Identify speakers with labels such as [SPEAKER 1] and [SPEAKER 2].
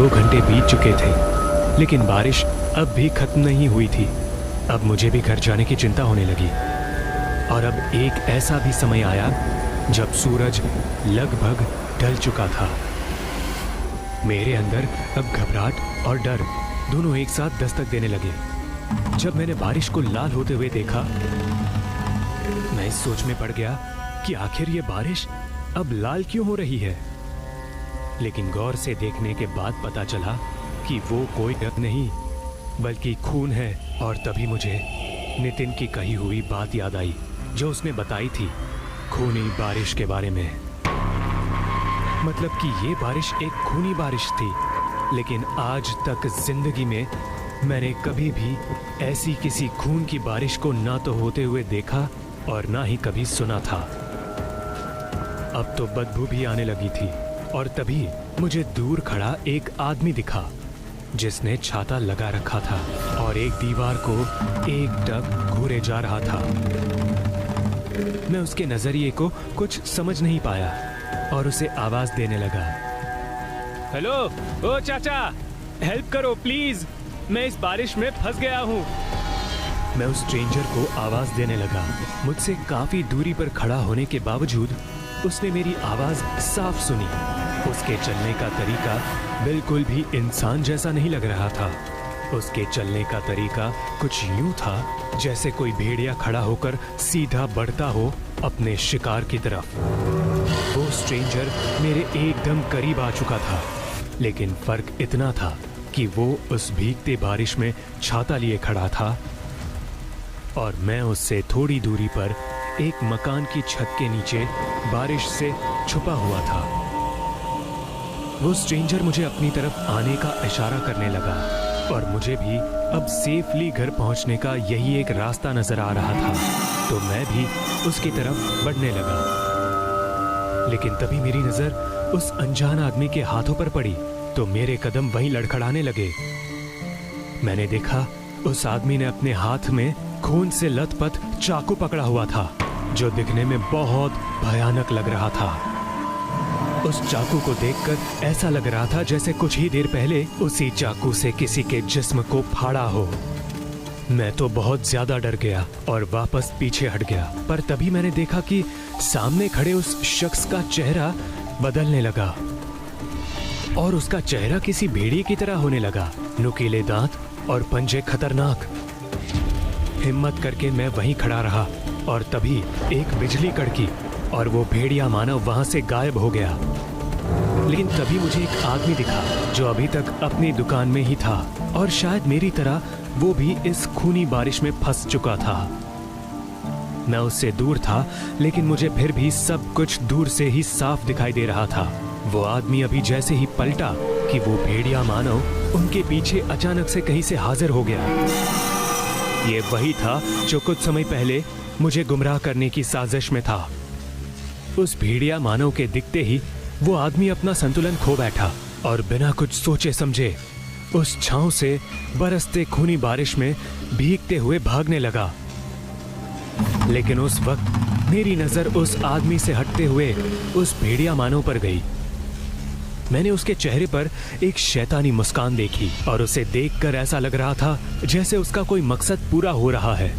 [SPEAKER 1] 2 घंटे बीत चुके थे, लेकिन बारिश अब भी खत्म नहीं हुई थी। अब मुझे भी घर जाने की चिंता होने लगी। और अब एक ऐसा भी समय आया जब सूरज लगभग ढल चुका था। मेरे अंदर अब घबराहट और डर दोनों एक साथ दस्तक देने लगे। जब मैंने बारिश को लाल होते हुए देखा, मैं इस सोच में पड़ गया कि आखिर ये बारिश अब लाल क्यों हो रही है। लेकिन गौर से देखने के बाद पता चला कि वो कोई रंग नहीं बल्कि खून है। और तभी मुझे नितिन की कही हुई बात याद आई जो उसने बताई थी खूनी बारिश के बारे में। मतलब कि ये बारिश एक खूनी बारिश थी। लेकिन आज तक जिंदगी में मैंने कभी भी ऐसी किसी खून की बारिश को ना तो होते हुए देखा और ना ही कभी सुना था। अब तो बदबू भी आने लगी थी। और तभी मुझे दूर खड़ा एक आदमी दिखा जिसने छाता लगा रखा था और एक दीवार को एकटक घूरे जा रहा था। मैं उसके नजरिए को कुछ समझ नहीं पाया और उसे आवाज देने लगा, हेलो, ओ चाचा, हेल्प करो प्लीज, मैं इस बारिश में फंस गया हूँ। मैं उस स्ट्रेंजर को आवाज देने लगा। मुझसे काफी दूरी पर खड़ा होने के बावजूद उसने मेरी आवाज साफ सुनी। उसके चलने का तरीका बिल्कुल भी इंसान जैसा नहीं लग रहा था। उसके चलने का तरीका कुछ यूं था जैसे कोई भेड़िया खड़ा होकर सीधा बढ़ता हो अपने शिकार की तरफ। वो स्ट्रेंजर मेरे एकदम करीब आ चुका था, लेकिन फर्क इतना था कि वो उस भीगते बारिश में छाता लिए खड़ा था और मैं उससे थोड़ी दूरी पर एक मकान की छत के नीचे बारिश से छुपा हुआ था। वो स्ट्रेंजर मुझे अपनी तरफ आने का इशारा करने लगा और मुझे भी अब सेफली घर पहुंचने का यही एक रास्ता नजर आ रहा था, तो मैं भी उसकी तरफ बढ़ने लगा। लेकिन तभी मेरी नजर उस अनजान आदमी के हाथों पर पड़ी तो मेरे कदम वहीं लड़खड़ाने लगे। मैंने देखा उस आदमी ने अपने हाथ में खून से लथपथ चाकू पकड़ा हुआ था जो दिखने में बहुत भयानक लग रहा था। उस चाकू को देखकर ऐसा लग रहा था जैसे कुछ ही देर पहले उसी चाकू से किसी के जिस्म को फाड़ा हो। मैं तो बहुत ज्यादा डर गया और वापस पीछे हट गया। पर तभी मैंने देखा कि सामने खड़े उस शख्स का चेहरा बदलने लगा और उसका चेहरा किसी भेड़िए की तरह होने लगा। नुकीले दांत और पंजे खतरनाक। हिम्मत करके मैं वहीं खड़ा रहा और तभी एक बिजली कड़की और वो भेड़िया मानव वहां से गायब हो गया। लेकिन तभी मुझे एक आदमी दिखा जो अभी तक अपनी दुकान में ही था और शायद मेरी तरह वो भी इस खूनी बारिश में फंस चुका था। मैं उससे दूर था, लेकिन मुझे फिर भी सब कुछ दूर से ही साफ दिखाई दे रहा था। वो आदमी अभी जैसे ही पलटा कि वो भेड़िया मानव उनके पीछे अचानक से कहीं से हाजिर हो गया। ये वही था जो कुछ समय पहले मुझे गुमराह करने की साजिश में था। उस भेड़िया मानव के दिखते ही वो आदमी अपना संतुलन खो बैठा और बिना कुछ सोचे समझे उस छांव से बरसते खूनी बारिश में भीगते हुए भागने लगा। लेकिन उस वक्त मेरी नजर उस आदमी से हटते हुए उस भेड़िया मानव पर गई। मैंने उसके चेहरे पर एक शैतानी मुस्कान देखी और उसे देखकर ऐसा लग रहा था जैसे उसका कोई मकसद पूरा हो रहा है।